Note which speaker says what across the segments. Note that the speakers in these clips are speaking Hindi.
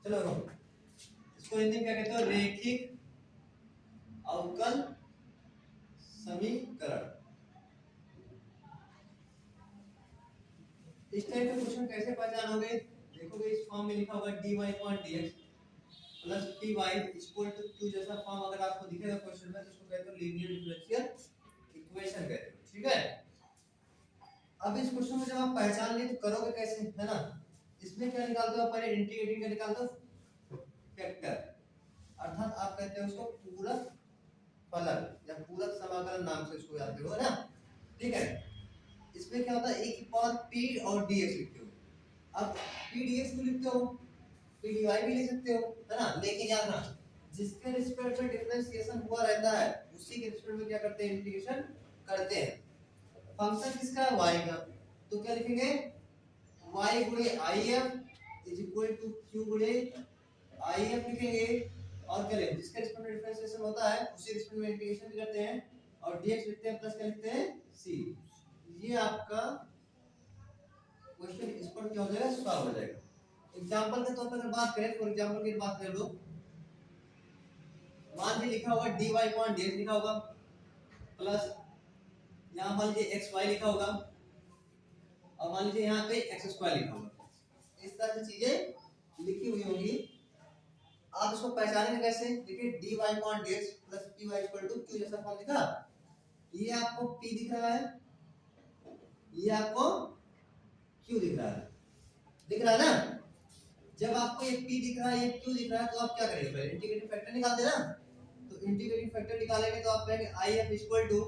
Speaker 1: चलो रुको, इसको हिंदी में क्या कहते हो? रेखिक अवकल समीकरण। इस टाइप के क्वेश्चन कैसे पहचानोगे? देखोगे इस फॉर्म में लिखा होगा dy upon dx plus py equal to q जैसा फॉर्म अगर आपको दिखेगा क्वेश्चन में तो इसको कहते हो लीनियर डिफरेंशियल इक्वेशन कहते हो। ठीक है, अब इस क्वेश्चन में जब आप पहचान लिए तो करोगे कैसे, है ना? इसमें क्या निकालते हो? पहले इंटीग्रेटिंग का निकालते हो फैक्टर, अर्थात आप कहते हो उसको पूरक फलन या पूरक समाकलन नाम से इसको जानते हो, है ना? ठीक है, इसमें क्या होता है? एक की पावर p और dx लिखते हो। अब p dx भी लिखते हो, p dy भी लिख सकते हो, है ना? लेकिन याद रखना, जिसके रिस्पेक्ट में डिफरेंशिएशन हुआ रहता है उसी के रिस्पेक्ट में क्या करते हैं? इंटीग्रेशन करते हैं। फंक्शन किसका है? y का, तो क्या लिखेंगे? y गुणे if is equal to q गुणे if लिखेंगे। और क्या लिखेंगे? जिसके रिस्पेक्ट में डिफरेंशिएशन होता है उसी रिस्पेक्ट में इंटीग्रेशन भी करते हैं और dx लिखते हैं प्लस क्या लिखते हैं? c। ये आपका क्वेश्चन इस पर क्या हो जाएगा? सॉल्व हो जाएगा। एग्जांपल के तौर पर अगर बात करें, फॉर एग्जांपल की बात कर लो, मान लीजिए लिखा होगा dy upon dx लिखा होगा प्लस यहाँ मान लीजिए xy लिखा होगा और मान लीजिए यहाँ पे x स्क्वायर लिखा होगा। इस तरह की चीजें लिखी हुई होंगी। आप इसको पहचानेंगे कैसे? देखिए dy upon dx plus py equal to q जैसा फॉर्म लिखा, ये आपको p दिख रहा है, ये आपको q दिख रहा है, दिख रहा है ना? जब आपको ये p दिख रहा है, ये q दिख रहा है, तो आप क्या करेंगे? पहले इंटीग्रेटिंग फैक्टर निकाल देना। तो इंटीग्रेटिंग फैक्टर निकालेंगे तो आप कहेंगे if इक्वल टू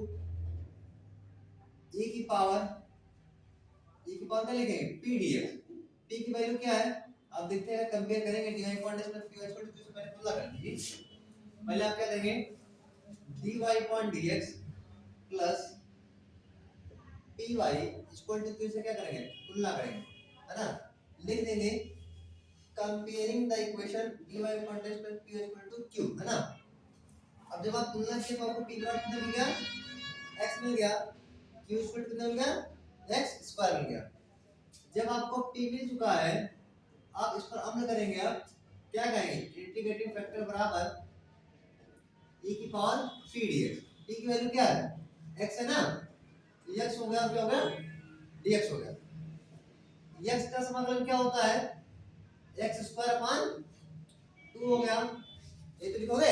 Speaker 1: e की पावर क्या लिखेंगे? p dx। p की वैल्यू क्या है? आप देखते हैं, कंपेयर करेंगे dy upon dx plus py equal to q से पहले तुलना कर लीजिए। पहले आप क्या देंगे? dy upon dx plus py equal to q से क्या करेंगे? तुलना करेंगे, है ना? लिख देंगे comparing the equation dy upon dx plus py equal to q, है ना? अब जब आप तुलना किए तो आपको p का कितना मिल गया? x मिल गया, q इक्वल टू कितना मिल गया? x स्क्वायर मिल गया। जब आपको p मिल चुका है, आप इस पर अमल करेंगे। अब क्या कहेंगे? इंटीग्रेटिंग फैक्टर बराबर e की पावर p dx। p की वैल्यू क्या है? x है ना? x हो गया, क्या हो गया? dx हो गया। x का समाकलन क्या होता है? x स्क्वायर अपॉन 2 हो गया। ये तो लिखोगे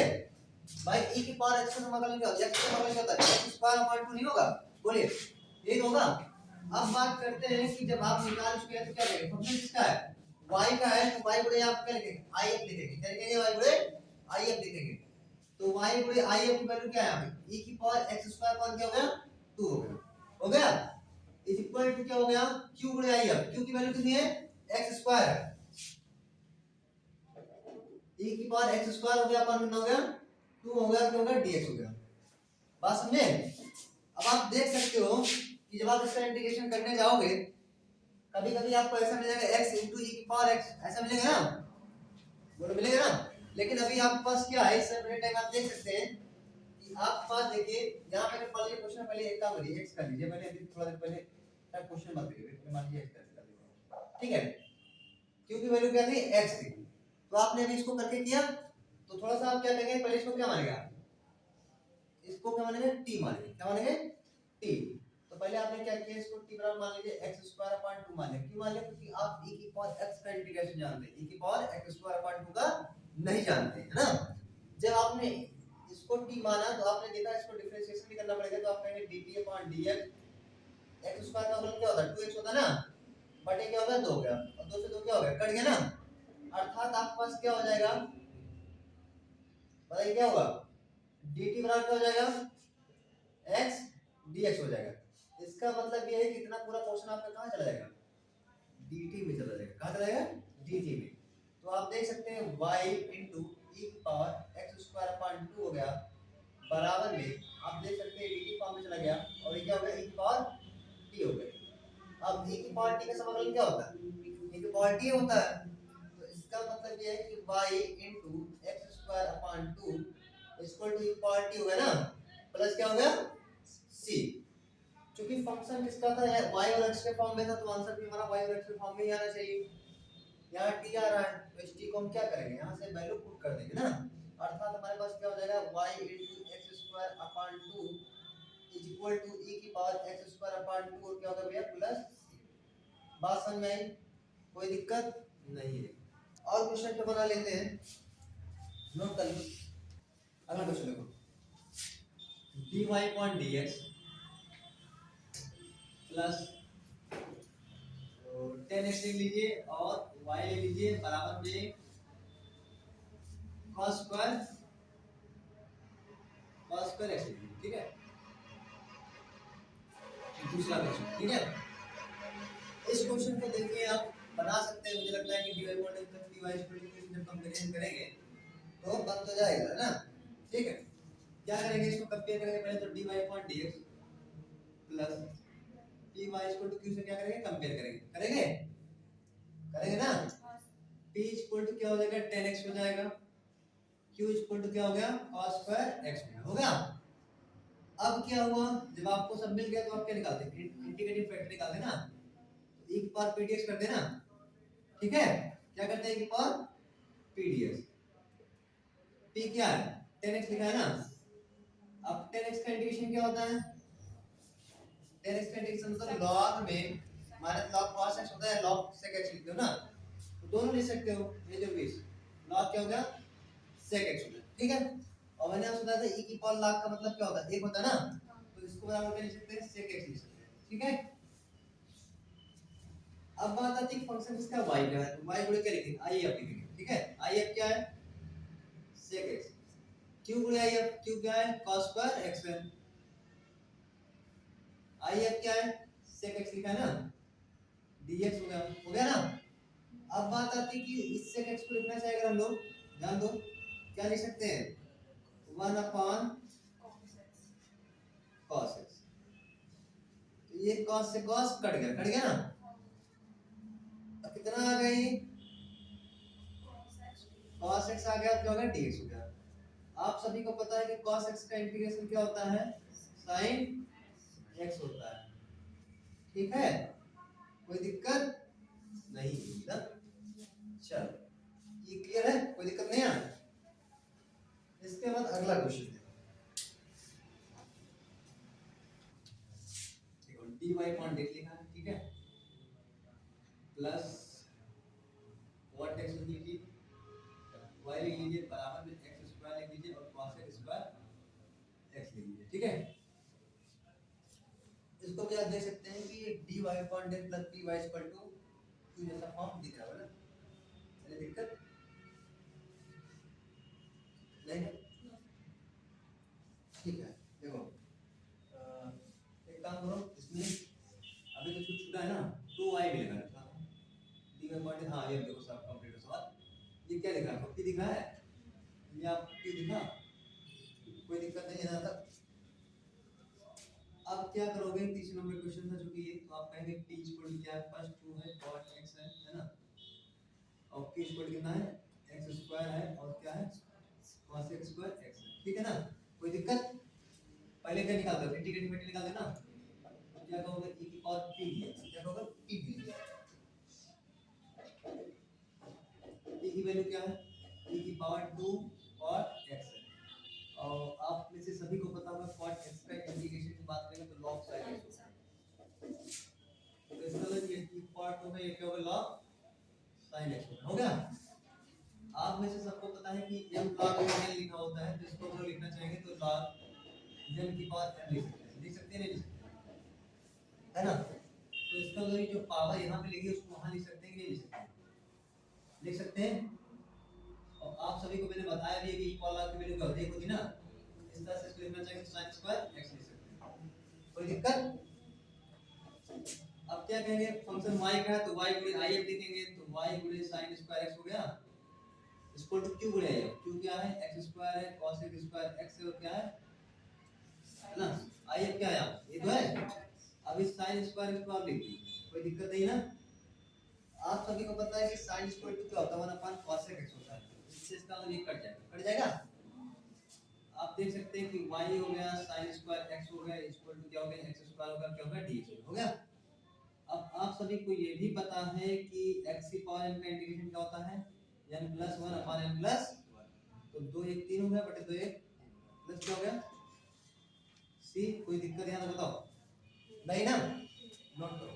Speaker 1: भाई, e की पावर x का समाकलन क्या होता है? x का समाकलन क्या होता है? x स्क्वायर अपॉन 2 नहीं होगा? बोलिए, ये होगा। अब बात करते हैं कि जब आप निकाल चुके हैं तो क्या करेंगे? फंक्शन किसका है? y का है, तो y गुणे आप क्या लिखेंगे? if लिखेंगे। क्या लिखेंगे? y गुणे if लिखेंगे। तो y गुणे if की वैल्यू क्या है? यहाँ पे e की पावर x स्क्वायर अपॉन क्या हो गया? 2 हो गया, हो गया। इज इक्वल टू क्या हो गया? q गुणे if। q की वैल्यू कितनी है? x स्क्वायर है। e की पावर x स्क्वायर हो गया अपॉन कितना हो गया? 2 हो गया, क्या हो गया? dx हो गया। बात समझे? अब आप देख सकते हो कि जब आप इसका इंटीग्रेशन करने जाओगे, कभी कभी आपको ऐसा मिलेगा x into e की पावर x, ऐसा मिलेगा ना? बोलो मिलेगा ना? लेकिन अभी आपके पास क्या है? इस समय टाइम आप देख सकते हैं कि आपके पास देखिए यहाँ पे पहले क्वेश्चन, पहले एक काम करिए, x कर लीजिए। मैंने अभी थोड़ा देर पहले तक क्वेश्चन मत करिए, मान लीजिए x कर लीजिए, ठीक है? क्योंकि वैल्यू क्या थी? x थी। तो आपने अभी इसको करके किया, तो थोड़ा सा आप क्या करेंगे? पहले इसको क्या मानेगा? इसको क्या मानेंगे? t मानेंगे। क्या मानेंगे? t। तो पहले आपने क्या किया? इसको t बराबर मान लीजिए x स्क्वायर अपॉन 2 मान लिया। क्यों मान लिया? क्योंकि आप e की पावर x का इंटीग्रेशन जानते हैं, e की पावर x स्क्वायर अपॉन 2 का नहीं जानते, है ना? जब आपने इसको t माना तो आपने देखा इसको डिफरेंशिएशन भी करना पड़ेगा, तो आप कहेंगे dt upon dx। x square का मतलब क्या होता है? 2x होता है ना, बटे क्या हो गया? 2 हो गया, और 2 से 2 क्या हो गया? कट गया ना? अर्थात आपके पास क्या हो जाएगा? बताइए क्या होगा? dt बराबर क्या हो जाएगा? x dx हो जाएगा। इसका मतलब ये है कि इतना पूरा पोर्शन आपका कहां चला जाएगा? dt में चला जाएगा। कहां चला जाएगा? dt में। तो आप देख सकते हैं y into e की पावर x स्क्वायर अपॉन 2 हो गया, बराबर में आप देख सकते हैं dt फॉर्म में चला गया, और ये क्या हो गया? e की पावर t हो गया। अब e की पावर t का समाकलन क्या होता है? e की पावर t होता है। तो इसका मतलब ये है कि y into x square upon 2 equal to e की पावर t हो गया ना, प्लस क्या हो गया? c। क्योंकि फंक्शन किसका था? y और x के फॉर्म में था, तो आंसर भी हमारा y और x के फॉर्म में ही आना चाहिए। यहाँ टी आ रहा है तो इस टी को हम क्या करेंगे, यहाँ से वैल्यू पुट कर देंगे ना, अर्थात हमारे पास क्या हो जाएगा y into x square upon 2 is equal to e की पावर x स्क्वायर अपॉन 2 और क्या होगा भैया प्लस। बात समझ में आई, कोई दिक्कत नहीं है। और क्वेश्चन पे बना लेते हैं, नोट कर लो। अगला क्वेश्चन देखो, dy upon dx plus 10x लिख लीजिए और y ले लीजिए बराबर में cos स्क्वायर x लिख लीजिए, ठीक है। दूसरा क्वेश्चन, ठीक है। इस क्वेश्चन को देखिए आप बना सकते हैं, मुझे लगता है कि dy upon dx plus dy equal to जब कंपैरिजन करेंगे तो बन तो जाएगा ना, ठीक है। क्या करेंगे, इसको कंपेयर करेंगे पहले तो dy upon dx plus py equal to q से क्या करेंगे, कंपेयर करेंगे करेंगे ना। p इक्वल टू क्या हो जाएगा 10x हो जाएगा, q इक्वल टू क्या हो गया cos स्क्वायर x हो गया। अब क्या हुआ, जब आपको सब मिल गया तो आप क्या निकालते हैं, इंटीग्रेटिंग फैक्टर निकालते हैं ना, तो e की पावर pdx करते हैं ना, ठीक है। क्या करते हैं, e की पावर pdx, p क्या है 10x लिखा है ना। अब 10x का इंटीग्रेशन क्या होता है, 10x का इंटीग्रेशन मतलब log में माइनस log cos x होता है, log sec x लिखते हो ना, तो दोनों ले सकते हो, ये जो बीच log क्या हो गया sec x हो गया, ठीक है। और मैंने आपसे बताया था e की पावर log का मतलब क्या होता है, एक होता है ना, तो इसको बराबर क्या लिख सकते हैं sec x लिख सकते हैं, ठीक है। अब बात आती है फंक्शन इसका y का है, तो y गुणे क्या लिखेंगे i f लिखेंगे, ठीक है। i f क्या है sec x, q गुणे i f, q क्या है cos स्क्वायर x है, i f क्या है sec x लिखा है ना, dx हो गया ना। अब बात आती है कि इस sec x को लिखना चाहिए अगर हम लोग, ध्यान दो क्या लिख सकते हैं 1 अपॉन cos x, तो ये cos से cos कट गया ना। अब कितना आ गई cos x आ गया, क्या हो गया dx हो गया। आप सभी को पता है कि cos x का इंटीग्रेशन क्या होता है sin x होता है, ठीक है, कोई दिक्कत नहीं है ना। चलो ये क्लियर है, कोई दिक्कत नहीं है। इसके बाद अगला क्वेश्चन देखो, dy अपॉन dx लिखा है, ठीक है, प्लस cot x लिख लीजिए, y लिख लीजिए बराबर में x स्क्वायर लिख लीजिए और cos x स्क्वायर x लिख लीजिए, ठीक है। इसको भी आप देख सकते हैं कि dy upon dx plus py equal to q जैसा फॉर्म दिख रहा है ना, कोई दिक्कत नहीं है, ठीक है। देखो एक काम करो, इसमें अभी तो कुछ छूटा है ना, 2y भी लगा रखा है dy अपॉन dx, हाँ ये देखो सब कंप्लीट हो सवाल, ये क्या लिख रहा है p दिख रहा है या q दिखा, कोई दिक्कत नहीं है ना तक। अब क्या करोगे, तीसरे नंबर क्वेश्चन था चूंकि ये, तो आप कहेंगे p इक्वल टू क्या है, फर्स्ट 2 है cot x है ना, और q इक्वल कितना है x स्क्वायर है और क्या है cos x स्क्वायर x है, ठीक है ना, कोई दिक्कत। पहले क्या निकालते हो, इंटीग्रेटिंग फैक्टर निकालते हैं ना, तो क्या कहोगे e की पावर p dx, क्या कहोगे p dx, p की वैल्यू क्या है e की पावर 2 cot x है, और आप में से सभी को पता होगा cot x का इंटीग्रेशन की बात करें तो log sin x होता है, तो इसका मतलब ये e पावर 2 में ये क्या होगा log sin x हो गया। आप में से सबको पता है कि m log n लिखा होता है, तो इसको अगर लिखना चाहेंगे तो log m की पावर n लिख सकते हैं नहीं लिख सकते, है ना। तो इसका मतलब ये जो पावर यहाँ पे लिखी है उसको वहाँ लिख सकते हैं कि नहीं लिख सकते, लिख सकते हैं। और आप सभी को मैंने बताया भी है कि इक्वल लॉग की वैल्यू क्या होती है, होती ना, इस तरह से इसको लिखना चाहेंगे तो sin स्क्वायर x लिख सकते हैं, कोई दिक्कत। अब क्या कहेंगे, फंक्शन y का है तो y गुणे i f लिखेंगे, तो y गुणे sin स्क्वायर x हो गया इक्वल टू q गुणे i f, q क्या है x स्क्वायर है cos x स्क्वायर x है और क्या है ना, i f क्या है ये तो है। अब इस sin स्क्वायर को आप लिख दीजिए, कोई दिक्कत नहीं ना। आप सभी को पता है कि sin स्क्वायर टू क्या होता है 1 अपॉन cos x होता है, इससे इसका मतलब ये कट जाएगा। आप देख सकते हैं कि y हो गया sin स्क्वायर x हो गया इक्वल टू क्या हो गया x स्क्वायर होगा क्या होगा dx हो गया। अब आप सभी को ये भी पता है कि x की पावर n का इंटीग्रेशन क्या होता है n plus 1 upon n plus 1। तो 2 1 3 हो गया बटे 2 1 प्लस क्या हो गया सी। कोई दिक्कत यहाँ तो बताओ नहीं ना, नोट करो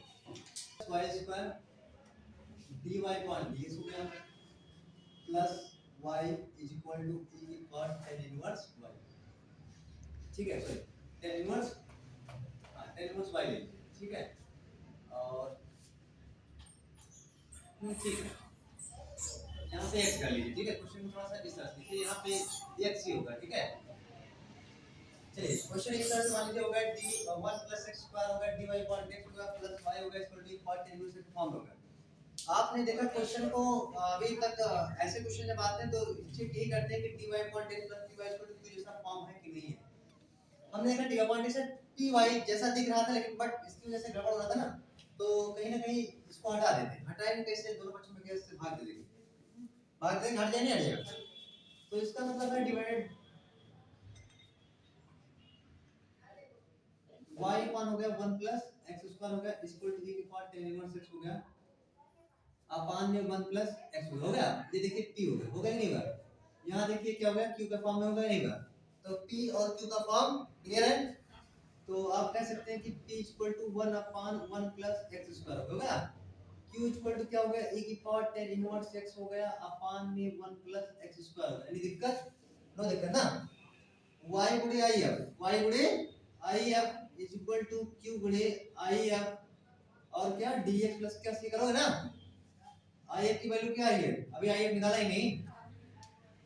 Speaker 1: y square dy upon dx हो गया plus y is equal to e की पावर tan इनवर्स y। ठीक है sorry tan inverse tan inverse y ले लीजिए। ठीक है और ठीक है यहाँ पे x कर लीजिए। ठीक है क्वेश्चन में थोड़ा सा इस तरह से देखिए यहाँ पे x ही होगा। ठीक है चलिए क्वेश्चन इस तरह से मान लीजिए होगा d 1 प्लस x स्क्वायर होगा dy अपॉन dx होगा प्लस y होगा equal to power tan inverse के फॉर्म होगा। आपने देखा क्वेश्चन को अभी तक ऐसे क्वेश्चन जब आते हैं तो ठीक यही करते हैं कि dy upon dx plus dy equal to q जैसा फॉर्म है कि नहीं है। हमने देखा dy अपॉन dx से py जैसा दिख रहा था लेकिन बट इसकी वजह से गड़बड़ हो रहा था ना तो कहीं ना कहीं इसको हटा देते हैं। हटाएंगे कैसे, दोनों पक्षों में कैसे भाग दे देंगे, भाग देंगे हट जाए नहीं हटेगा। तो इसका मतलब है डिवाइडेड y अपॉन हो गया 1 प्लस x स्क्वायर हो गया इक्वल टू e की पावर tan इनवर्स x हो गया अपान में 1 प्लस x हो गया। ये देखिए p हो गया, होगा ही नहीं होगा। यहाँ देखिए क्या हो गया q का फॉर्म में होगा नहीं होगा। तो p और q का फॉर्म क्लियर है। तो आप कह सकते हैं कि p equal to 1 upon 1 plus x square होगा। q इक्वल टू क्या हो गया e की पावर tan इनवर्स x हो गया अपान में 1 प्लस x स्क्वायर होगा। यानी दिक्कत नो दिक्कत ना। y गुणे if is equal to q गुणे if और क्या dx प्लस क्या सी करोगे ना। if की वैल्यू क्या आई है, अभी if निकाला ही नहीं,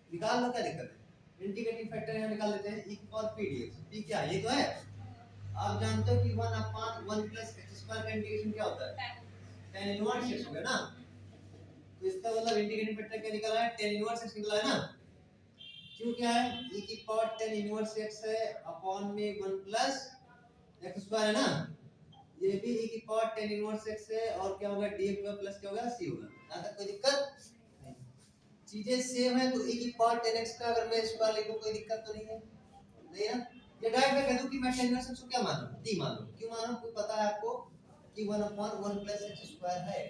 Speaker 1: निकाल लो क्या दिक्कत है। इंटीग्रेटिंग फैक्टर यहां निकाल लेते हैं e की पावर p dx। p क्या ये तो है, आप जानते हो कि 1 अपान 1 प्लस x स्क्वायर का इंटीग्रेशन क्या होता है tan इनवर्स x हो गया ना। तो इसका मतलब इंटीग्रेटिंग फैक्टर क्या निकला है tan इनवर्स x निकला है ना। क्यों क्या है e की पावर tan इनवर्स x है अपॉन में 1 प्लस x स्क्वायर है ना। ये भी e की पावर tan इनवर्स x है और क्या होगा dx होगा प्लस क्या होगा c होगा। यहां तक कोई दिक्कत नहीं, चीजें सेम है। तो e की पावर tan x का अगर मैं स्क्वायर लिखूं कोई दिक्कत तो नहीं है, नहीं ना। ये डायरेक्ट मैं कह दूं कि मैं tan इनवर्स x को क्या मान लूं d मान लूं। क्यों मानूं, कोई पता है आपको कि 1/1 प्लस x स्क्वायर है।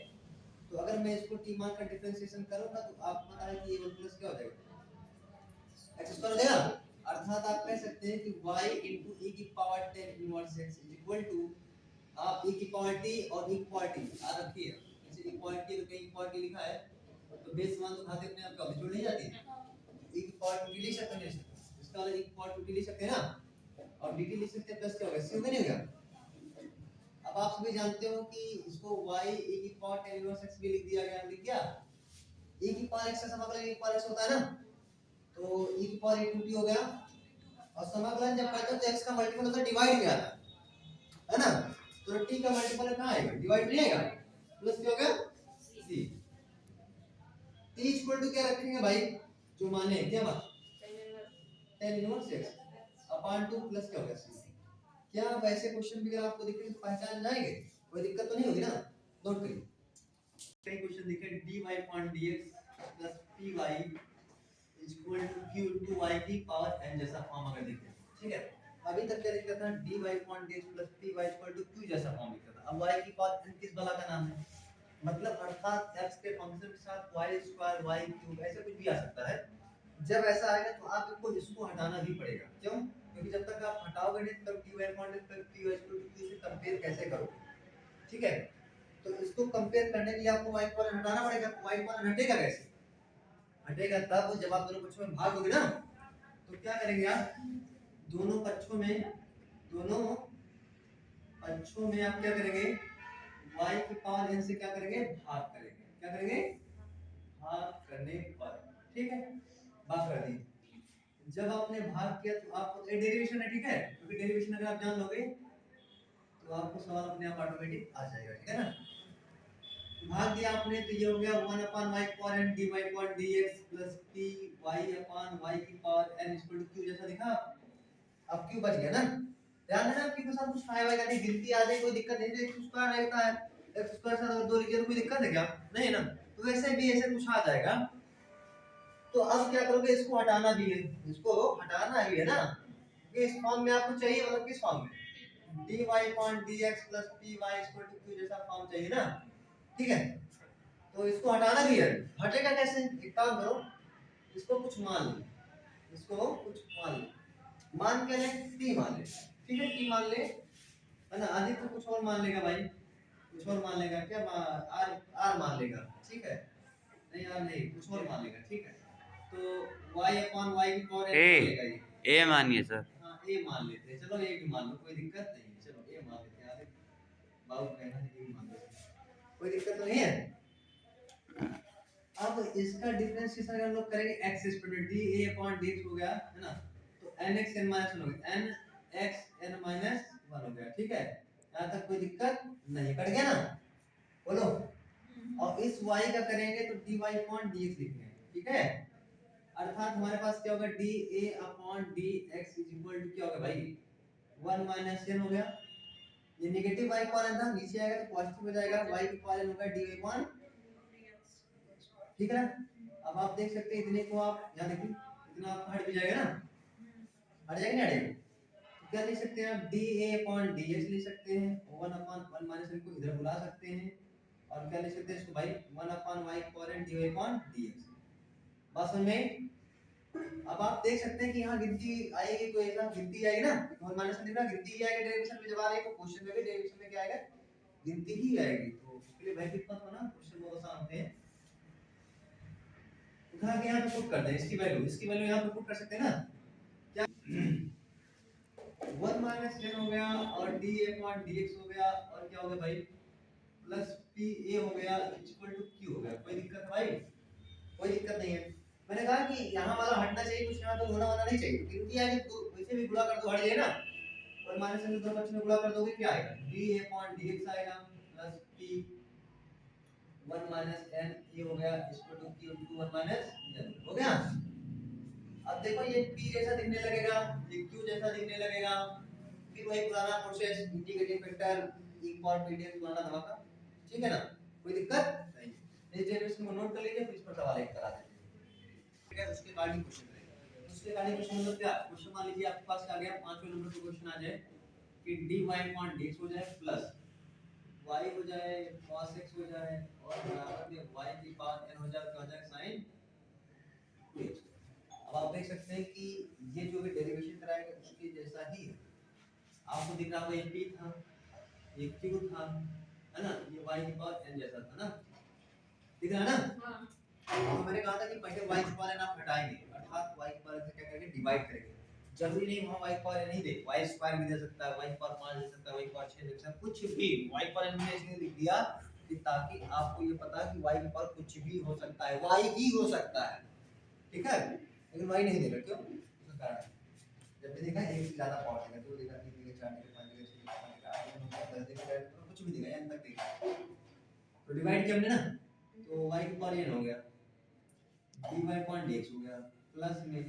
Speaker 1: तो अगर मैं इसको t मान कर डिफरेंशिएशन करूंगा तो आपको पता है कि ये 1 प्लस क्या हो जाएगा x स्क्वायर हो जाएगा। अर्थात आप कह सकते हैं कि y e की power tan inverse x is equal to आप e की पावर t और e की पावर t याद रखिए। जैसे इक्वालिटी तो कहीं इक्वालिटी लिखा है तो बेस मान तो घाते अपने आप का जोड़ नहीं जाती। e की पावर t लिख सकते हैं, इसका वाला e की पावर 2t लिख सकते हैं ना और dt लिख सकते हैं प्लस क्या होगा c होगा नहीं होगा। अब आप सभी जानते हो कि इसको y e की पावर tan इनवर्स x भी लिख दिया गया, लिख गया। e की पावर x का समाकलन e की पावर x होता है ना, तो e की पावर 2t हो गया और समाकलन जब करते हो तो x का मल्टीपल होता है डिवाइड में आता है ना। तो t का मल्टीपल कहां आएगा, डिवाइड नहीं आएगा, प्लस क्या होगा c। t इक्वल टू क्या रखेंगे भाई, जो माने क्या बात tan inverse x upon 2 plus क्या होगा c। क्या आप ऐसे क्वेश्चन भी अगर आपको दिखे तो पहचान जाएंगे, कोई दिक्कत तो नहीं होगी ना। नोट करिए कई क्वेश्चन दिखे dy upon dx plus py equal to q into y की पावर n जैसा फॉर्म अगर दिखे। ठीक है अभी तक क्या लिखा था dy upon dx plus py equal to q जैसा फॉर्म लिखा था। अब y की पावर n किस बला का नाम है, मतलब अर्थात x के फंक्शन के साथ y स्क्वायर y क्यूब ऐसे कुछ भी आ सकता है। जब ऐसा आएगा तो आपको इसको हटाना भी पड़ेगा। क्यों, क्योंकि जब तक आप हटाओगे नहीं तब dy upon dx plus py equal to q से कंपेयर कैसे करोगे। ठीक है तो इसको कंपेयर करने के लिए आपको y को हटाना पड़ेगा। y को हटेगा कैसे, हटेगा तब जब आप दोनों पक्षों में भाग दोगे ना। तो क्या करेंगे आप दोनों पक्षों में आप क्या करेंगे y की पावर n से क्या करेंगे भाग करेंगे। क्या करेंगे भाग करने पर। ठीक है भाग कर दी। जब आपने भाग किया तो आपको डेरिवेशन है। ठीक है क्योंकि डेरिवेशन अगर आप जान लोगे तो आपको सवाल अपने आप ऑटोमेटिक आ जाएगा। ठीक है ना, भाग दिया आपने तो ये हो गया 1 upon y power n dy upon dx plus p y upon y की power n equal to q जैसा दिखा। अब q बच गया ना, ध्यान देना q के साथ कुछ फाई वाई का नहीं, गिनती आ जाए कोई दिक्कत नहीं। x स्क्वायर रहता है, x स्क्वायर साथ अगर 2 लिखे तो कोई दिक्कत है क्या, नहीं ना। तो वैसे भी ऐसे कुछ आ जाएगा। तो अब क्या करोगे, इसको हटाना भी है, इसको हटाना भी है ना। ये इस फॉर्म में आपको चाहिए, मतलब किस फॉर्म में dy upon dx plus py equal to q जैसा फॉर्म चाहिए ना, ठीक है। तो इसको हटाना भी है, हटेगा कैसे, एक काम करो, इसको कुछ मान लो, इसको कुछ मान लो, मान के ले t मान ले, ठीक है, t मान ले, है ना। आदित्य कुछ और मान लेगा भाई, कुछ और मान लेगा क्या, r r मान लेगा, ठीक है, नहीं यार नहीं, कुछ और मान लेगा, ठीक है। तो y अपॉन y की पावर n मान लेगा ये,
Speaker 2: ए मानिए सर।
Speaker 1: हाँ a मान लेते हैं, चलो a भी मान लो, कोई दिक्कत नहीं है, चलो a मान लेते हैं, आदित्य बाबू कहना है a मान लेते हैं, कोई दिक्कत तो नहीं है। अब इसका डिफरेंशिएशन अगर हम लोग करेंगे x square d a upon dx हो गया, है ना, तो nx n माइनस 1 हो गया, n x n माइनस 1 हो गया, ठीक है, यहाँ तक कोई दिक्कत नहीं, कट गया ना, बोलो। और इस y का करेंगे तो dy अपॉन dx लिखेंगे, ठीक है, अर्थात हमारे पास क्या होगा, dA upon dx is equal to क्या होगा भाई, 1 माइनस n हो गया, ये नेगेटिव y पावर n था, नीचे आएगा तो पॉजिटिव हो जाएगा, y की पावर n होगा dy अपॉन, ठीक है ना। अब आप देख सकते हैं इतने को, आप यहाँ देखिए इतना आपका हट भी जाएगा ना, हट जाएगा ना, हटेगा, तो क्या लिख सकते हैं आप, dA अपॉन dx लिख सकते हैं, 1 अपॉन 1 माइनस n को इधर बुला सकते हैं, और क्या लिख सकते हैं इसको भाई, 1 upon y power n dy upon dx, बात समझ में। अब आप देख सकते हैं कि यहाँ गिनती आएगी, कोई ऐसा गिनती आएगी ना, 1 माइनस n दिख रहा, गिनती ही आएगी डेरिवेशन में, जब आ रही है तो क्वेश्चन में भी डेरिवेशन में क्या आएगा, गिनती ही आएगी, तो उसके लिए भयभीत मत होना, क्वेश्चन बहुत आसान होते हैं। उठा के यहाँ पे पुट कर दें, इसकी वैल्यू यहाँ पे पुट कर सकते हैं ना, क्या 1 माइनस n हो गया और dA अपॉन dx हो गया, और क्या हो गया भाई, प्लस PA हो गया इक्वल टू Q हो गया, कोई दिक्कत है भाई, कोई दिक्कत नहीं है। मैंने कहा कि यहाँ वाला हटना चाहिए, कुछ यहाँ तो होना होना नहीं चाहिए, गिनती आएगी तो वैसे भी गुणा कर दो, हट जाए ना, 1 माइनस n दोनों पक्ष में गुणा कर दोगे, क्या आएगा, dA अपॉन dx आएगा प्लस P 1 माइनस n ये हो गया equal to Q into 1 minus n हो गया। अब देखो ये P जैसा दिखने लगेगा, ये Q जैसा दिखने लगेगा, फिर वही पुराना process, integrating factor e power p dx पुराना धमाका, ठीक है ना, कोई दिक्कत नहीं। इस डेरिवेशन को नोट कर लीजिए, फिर इस पर सवाल एक करा देंगे, ठीक है। उसके बाद ही क्वेश्चन रहेगा, उसके बाद ही क्वेश्चन मतलब क्या, क्वेश्चन मान लीजिए आपके पास आ गया 5वें नंबर का क्वेश्चन आ जाए कि dy अपॉन dx हो जाए प्लस y हो जाए cos x हो जाए और बराबर में y की पावर n हो जाए, क्या हो जाए sin 2x। अब आप देख सकते हैं कि ये जो भी डेरिवेशन कराएंगे उसके जैसा ही है, आपको दिख रहा होगा ये p था, ये q था, है ना, ये y की पावर n जैसा था ना, दिख रहा है ना। तो मैंने कहा था कि पहले y की पावर n आप हटाएंगे, अर्थात y की पावर से क्या करेंगे, डिवाइड करेंगे, जरूरी नहीं वहां y की पावर n ही दे, y स्क्वायर भी दे सकता है, y की पावर 5 दे सकता है, y की पावर 6 दे सकता है, कुछ भी, y की पावर n मैंने इसलिए लिख दिया कि ताकि आपको ये पता कि y की पावर कुछ भी हो सकता है, y ही हो सकता है, ठीक है, लेकिन y नहीं देगा, क्यों, उसका कारण है। जब भी देखा एक से ज्यादा पावर देगा, तो देखा 3 देगा 4 देगा 5 देगा 6 देगा 8 देगा 10 देगा कुछ भी देगा, n तक देगा, तो डिवाइड किया हमने ना, तो y की पावर n हो गया, dy अपॉन dx हो गया, प्लस में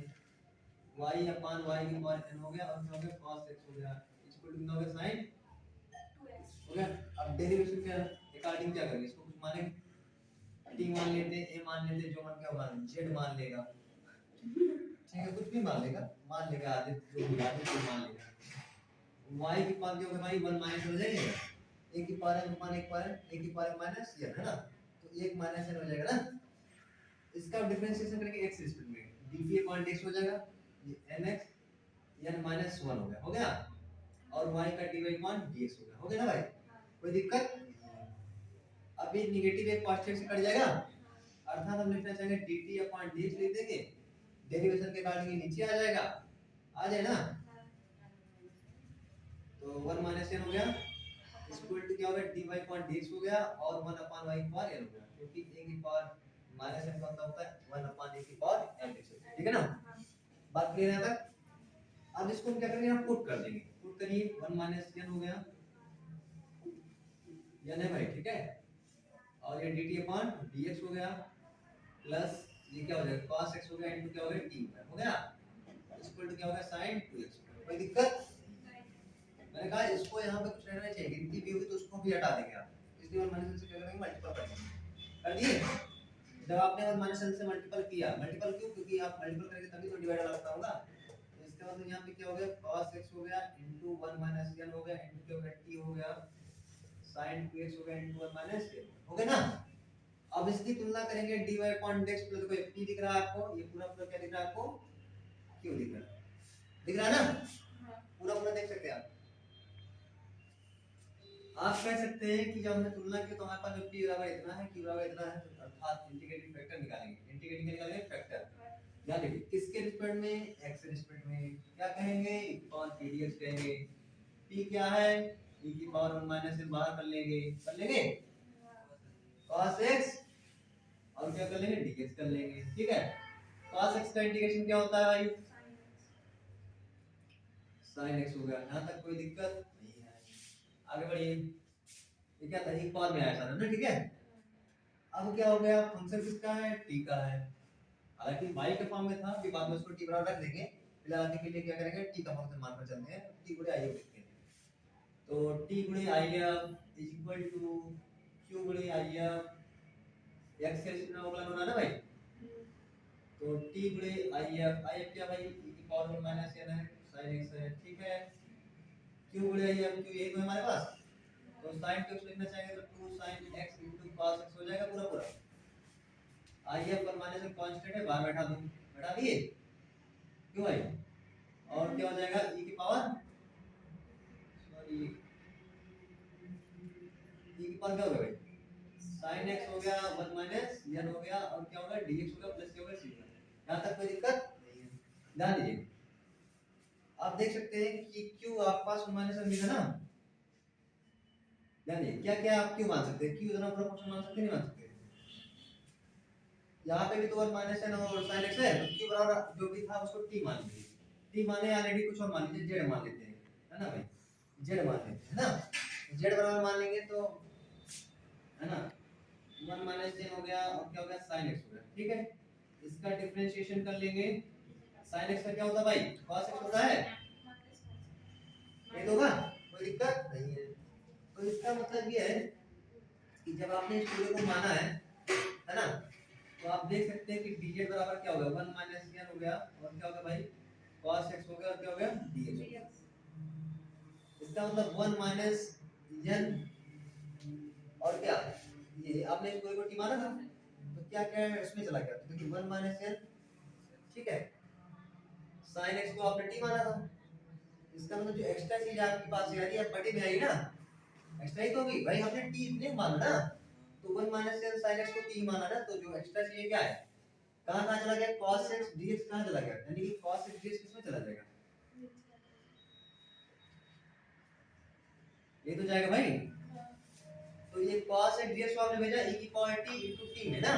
Speaker 1: y अपॉन y की पावर n हो गया, और क्या हो गया cos x हो गया इक्वल टू कितना हो गया sin 2x हो गया। अब डेरिवेशन के अकॉर्डिंग क्या करेंगे, इसको कुछ माने t मान लेते हैं, a मान लेते हैं, जो मन क्या मान z मान लेगा, ठीक है, कुछ भी मान लेगा आदित्य जो भी आदित्य मान लेगा, y की पावर क्या होगा भाई 1 माइनस हो जाएगा, a की पावर n मान एक पावर a की पावर माइनस n है ना, तो 1 माइनस n हो जाएगा ना, इसका डिफरेंशिएशन करेंगे x रिस्पेक्ट में, dt अपॉन dx हो जाएगा, ये nx n माइनस 1 हो गया, और y का dy अपॉन dx हो गया ना भाई, कोई दिक्कत। अब ये नेगेटिव एक पॉजिटिव से कट जाएगा, अर्थात हम लिखना चाहेंगे dt अपॉन dx लिख देंगे, डेरिवेशन के कारण ये नीचे आ जाएगा, आ जाए ना, तो 1 माइनस n हो गया इक्वल टू क्या हो गया dy अपॉन dx हो गया, और 1 अपॉन y की पावर n हो गया, क्योंकि a की पावर माइनस n का मतलब होता है 1 अपॉन a की पावर n, ठीक है ना, बात क्लियर है तक। अब इसको हम क्या करेंगे, हम पुट कर देंगे, पुट करिए 1 माइनस n हो गया n है भाई, ठीक है, और ये dt अपॉन dx हो गया, प्लस ये क्या हो जाएगा cos x हो गया इनटू क्या हो गया t हो गया, इक्वल टू क्या हो गया sin 2x, कोई दिक्कत। मैंने कहा इसको यहाँ पे कुछ रहना चाहिए, गिनती भी होगी तो उसको भी हटा देंगे आप, इसलिए 1 माइनस से क्या करेंगे, मल्टीपल करेंगे, कर दिए। जब आपने 1 माइनस से मल्टीपल किया, मल्टीपल क्यों, क्योंकि आप मल्टीपल करेंगे तभी तो डिवाइड वाला होगा, तो इसका इसका मतलब यहाँ पे क्या हो गया cos x हो गया into 1 minus n हो गया into क्या हो गया t हो गया sin 2x हो गया into 1 minus n हो गया ना। अब इसकी तुलना करेंगे dy upon dx प्लस कोई p दिख रहा है आपको, ये पूरा पूरा क्या दिख रहा है आपको q दिख रहा है, दिख रहा है ना पूरा पूरा देख सकते हैं आप कह सकते हैं कि जब हमने तुलना की तो हमारे पास जो p बराबर इतना है q बराबर इतना है, तो अर्थात इंटीग्रेटिंग फैक्टर निकालेंगे, इंटीग्रेटिंग निकालेंगे फैक्टर ध्यान रखिए किसके रिस्पेक्ट में x के रिस्पेक्ट में क्या कहेंगे और p dx कहेंगे, p क्या है e की पावर 1 माइनस n बाहर कर लेंगे cos x और क्या कर लेंगे dx कर लेंगे, ठीक है। cos x का इंटीग्रेशन क्या होता है भाई sin x हो गया, यहां तक कोई दिक्कत नहीं है, आगे बढ़िए। ये क्या था एक पावर में आया सारा ना, ठीक है। अब क्या हो गया फंक्शन किसका है t का है, हालांकि y के फॉर्म में था, अभी बाद में उसको t बराबर रख देंगे, फिलहाल अभी के लिए क्या करेंगे t का फंक्शन मानकर चलते हैं, t गुणे i लिखते हैं। तो t गुणे i is equal to q गुणे i x के रिस्पेक्ट में अवकलन होना ना भाई, तो t गुणे i क्या भाई e की पावर 1 माइनस n है sin x है, ठीक है। q गुणे i q यही तो है हमारे पास, तो sin x लिखना चाहेंगे तो 2 sin x cos x हो जाएगा पूरा पूरा, i पर माइनस में कांस्टेंट है बाहर बैठा दूं, बैठा दिए क्यों भाई, और क्या हो जाएगा e की पावर सॉरी e की पावर क्या हो गया भाई sin x हो गया 1 माइनस n हो गया और क्या होगा dx होगा प्लस क्या होगा c होगा, यहां तक कोई दिक्कत नहीं है, ध्यान दीजिए। आप देख सकते हैं कि q आपके पास 1 माइनस n मिला ना, ध्यान दीजिए क्या क्या आप q मान सकते हैं, q इतना पूरा फंक्शन मान सकते नहीं मान सकते, यहाँ पे भी तो 1 माइनस n और sin x है, तो q बराबर जो भी था उसको t मान लीजिए, t माने ऑलरेडी कुछ और मान लीजिए z मान लेते हैं, है ना भाई z मान लेते हैं ना, z बराबर मान लेंगे तो है ना 1 माइनस n हो गया और क्या हो गया sin x हो गया, ठीक है। इसका डिफरेंशिएशन कर लेंगे, sin x का क्या होता है भाई cos x होता है, ये तो होगा कोई दिक्कत नहीं है। तो इसका मतलब ये है कि जब आपने इस पूरे को माना है ना, तो आप देख सकते हैं कि dz बराबर क्या होगा 1 माइनस n हो गया और क्या होगा भाई cos x हो गया और क्या हो गया dx, इसका मतलब 1 माइनस n और क्या ये आपने इस पूरे को t माना था, तो क्या क्या है इसमें चला गया, तो देखिए 1 माइनस n, ठीक है, sin x को आपने t माना था, इसका मतलब जो एक्स्ट्रा चीज आपके पास आ रही है बड़ी में आई ना, एक्स्ट्रा ही तो होगी भाई, हमने t नहीं माना ना, तो 1 माइनस n sin x को t माना ना, तो जो एक्स्ट्रा चीज क्या है कहां कहां चला गया cos x dx कहां चला गया, यानी कि cos x dx किसमें चला जाएगा, ये तो जाएगा भाई, तो ये cos x dx को आपने भेजा e की पावर t into t में ना,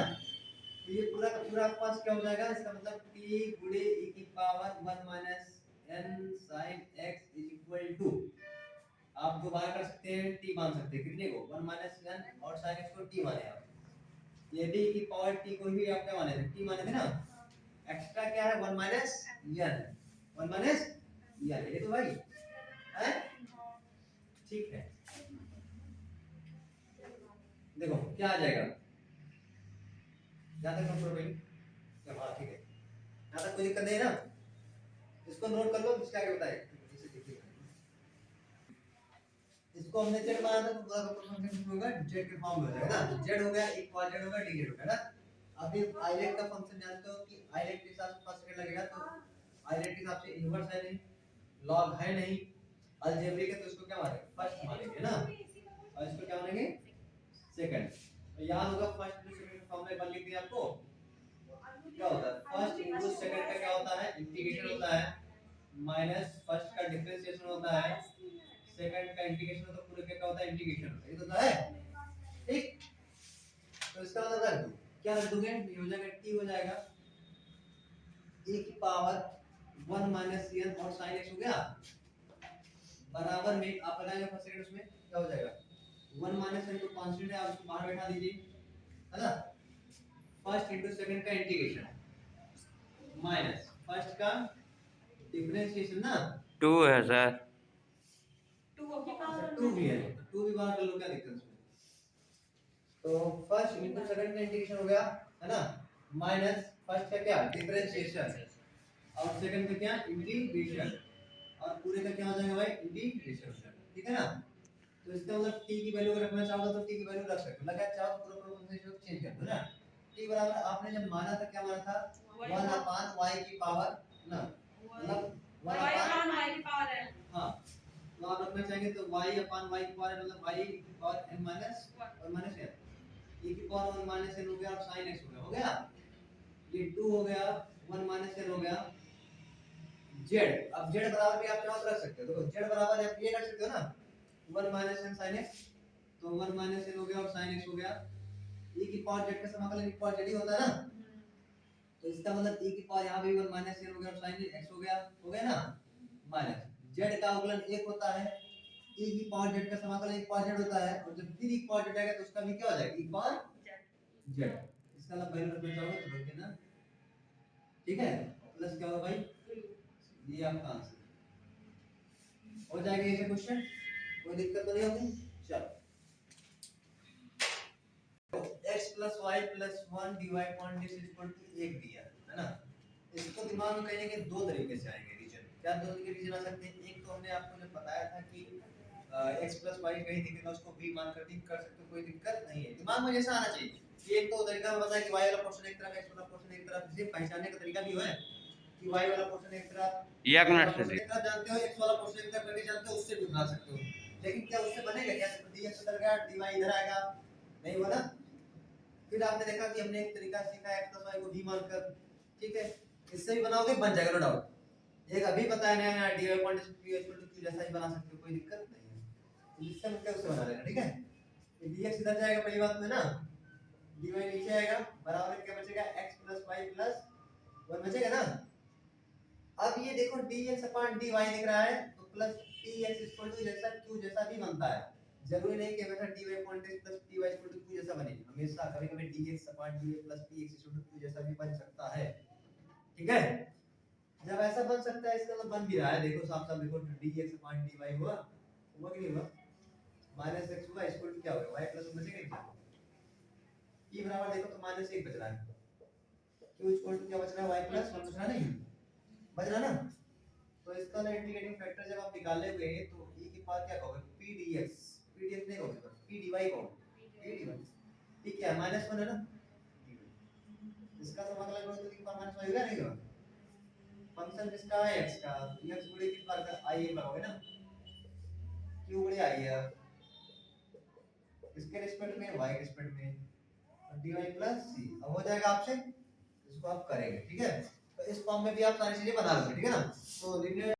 Speaker 1: तो ये पूरा का पूरा आपके पास क्या हो जाएगा, इसका मतलब t गुणे e की power 1 minus n sin x is equal to, आप दो बार कर सकते हैं t मान सकते हैं कितने को 1 माइनस n और sin x को t माने आप, ये भी e की पावर t को भी आप क्या माने थे t माने थे ना, एक्स्ट्रा क्या है 1 माइनस n, 1 माइनस n ये तो भाई है, ठीक है। देखो क्या आ जाएगा, यहां तक कंट्रोल भाई क्या बात, ठीक है यहां तक कोई दिक्कत नहीं है ना, इसको नोट कर लो, इसके आगे बताइए इसे देखिए, इसको हमने z माना था तो पूरा का पूरा फंक्शन होगा z के फॉर्म में हो जाएगा ना, z हो गया एक पावर z होगा dz होगा ना। अब ये आइलेट का फंक्शन जानते हो कि आइलेट के साथ फर्स्ट सेकंड लगेगा, तो आइलेट के हिसाब से इनवर्स है नहीं, लॉग है नहीं, अलजेब्रिक है तो इसको क्या मानेंगे फर्स्ट मानेंगे ना, और इसको क्या मानेंगे सेकंड, तो याद होगा फर्स्ट टू सेकंड फॉर्मूला एक बार लिख दिया आपको, क्या होता है फर्स्ट इनटू सेकंड का क्या होता है इंटीग्रेशन होता है, माइनस फर्स्ट का डिफरेंशिएशन होता है, सेकंड का इंटीग्रेशन होता है, पूरे का क्या होता है इंटीग्रेशन होता है, ये तो होता है ठीक। तो इसका मतलब रख दो, क्या रख दोगे ये हो जाएगा t हो जाएगा e की पावर 1 माइनस n और sin x हो गया बराबर में आप लगाएंगे फर्स्ट सेकंड, उसमें क्या हो जाएगा 1 माइनस n तो कांस्टेंट है, आप उसको बाहर बैठा दीजिए, है ना, फर्स्ट इनटू सेकंड का इंटीग्रेशन माइनस फर्स्ट का डिफरेंशिएशन ना
Speaker 2: 2 है सर,
Speaker 1: 2 भी है तो 2 भी बाहर कर लो, क्या दिक्कत है उसमें, तो फर्स्ट इनटू सेकंड का इंटीग्रेशन हो गया है ना, माइनस फर्स्ट का क्या डिफरेंशिएशन, और सेकंड का क्या इंटीग्रेशन, और पूरे का क्या हो जाएगा भाई इंटीग्रेशन, ठीक है ना। तो इसका मतलब t की वैल्यू अगर रखना चाहो तो t की वैल्यू रख सकते हो, लगा चाहो तो पूरा प्रोपोर्शन चेंज कर दो ना। t बराबर आपने जब माना था क्या माना था 1 अपान y की पावर ना, मतलब 1 अपान y की पावर है। हां तो आप रखना चाहेंगे तो y अपान y की पावर है, मतलब y की पावर n माइनस और माइनस n, e की पावर 1 माइनस n हो गया और sin x हो गया, ये 2 हो गया 1 माइनस n हो गया z। अब z बराबर भी आप चाहो तो रख सकते हो, देखो z बराबर आप ये रख सकते हो ना 1 माइनस n sin x, तो 1 माइनस n हो गया और sin x हो गया, e की पावर z का समाकलन e की पावर z ही होता है ना, तो इसका मतलब e की पावर यहां भी 1 माइनस n हो गया और sin x हो गया ना, माइनस z का अवकलन 1 होता है, e की पावर z का समाकलन e की पावर z होता है, और जब फिर e की पावर z आएगा तो उसका भी क्या हो जाएगा e की पावर z, इसका मतलब वैल्यू रखना चाहोगे तो रख देना, ठीक है। प्लस क्या होगा भाई, ये आपका आंसर हो जाएगा, ये क्वेश्चन कोई दिक्कत तो नहीं होगी। चलो x plus y plus 1 divided upon this is equal to 1 दिया है ना, इसको दिमाग में कहीं ना कहीं दो तरीके से आएंगे रीजन, क्या दो तरीके रीजन आ सकते हैं, एक तो हमने आपको जब बताया था कि x plus y कहीं दिखेगा उसको v मान कर ठीक कर सकते हो, कोई दिक्कत नहीं है, दिमाग में जैसा आना चाहिए कि एक तो तरीका मैं बताया कि y वाला पोर्शन एक तरफ x वाला पोर्शन एक तरफ, इसे पहचानने का तरीका भी है कि y वाला पोर्शन एक तरफ
Speaker 2: एक मिनट से
Speaker 1: जानते हो, x वाला पोर्शन एक तरफ करके जानते हो, उससे भी बना सकते हो, लेकिन क्या उससे बनेगा क्या, dx उधर गया dy इधर आएगा, नहीं बना। फिर आपने देखा कि हमने एक तरीका सीखा x plus y को v मानकर, ठीक है, इससे भी बनाओगे बन जाएगा नो डाउट, एक अभी बताया नया नया dy point p equal to q जैसा ही बना सकते हो, कोई दिक्कत नहीं है, तो जिससे मतलब उससे बना लेना, ठीक है। ये dx इधर जाएगा पहली बात में ना, dy नीचे आएगा, बराबर क्या बचेगा x plus y plus 1 बचेगा ना। अब ये देखो dx अपॉन dy दिख रहा है तो प्लस px इक्वल टू जैसा q जैसा भी बनता है, जरूरी नहीं कि हमेशा dy upon x plus py equal to q जैसा बने, हमेशा कभी-कभी dx upon dy plus px equal to q जैसा भी बन सकता है, ठीक है। जब ऐसा बन सकता है इसका मतलब बन भी रहा है, देखो साफ-साफ देखो dx अपॉन dy हुआ कि नहीं हुआ, माइनस x हुआ इक्वल टू क्या हो गया y प्लस 1 बचेगा क्या, p बराबर देखो तो माइनस 1 बच रहा है, q इक्वल टू क्या बच रहा है y प्लस 1 बच रहा नहीं बच रहा ना, तो इसका ना इंटीग्रेटिंग फैक्टर जब आप निकालोगे तो e की पावर क्या कहोगे p dx, p dx नहीं कहोगे बस p dy कहोगे, p dy ठीक है माइनस 1 है ना, इसका समाकलन करो तो e की पावर माइनस 1 होगा नहीं होगा, फंक्शन जिसका है x का x गुणे किस बार का i लगाओगे ना, q गुणे i है इसके रिस्पेक्ट में y के रिस्पेक्ट में, और dy प्लस c अब हो जाएगा आपसे, इसको आप करेंगे, ठीक है। तो इस फॉर्म में भी आप सारी चीजें बना लोगे, ठीक है ना। तो लिनियर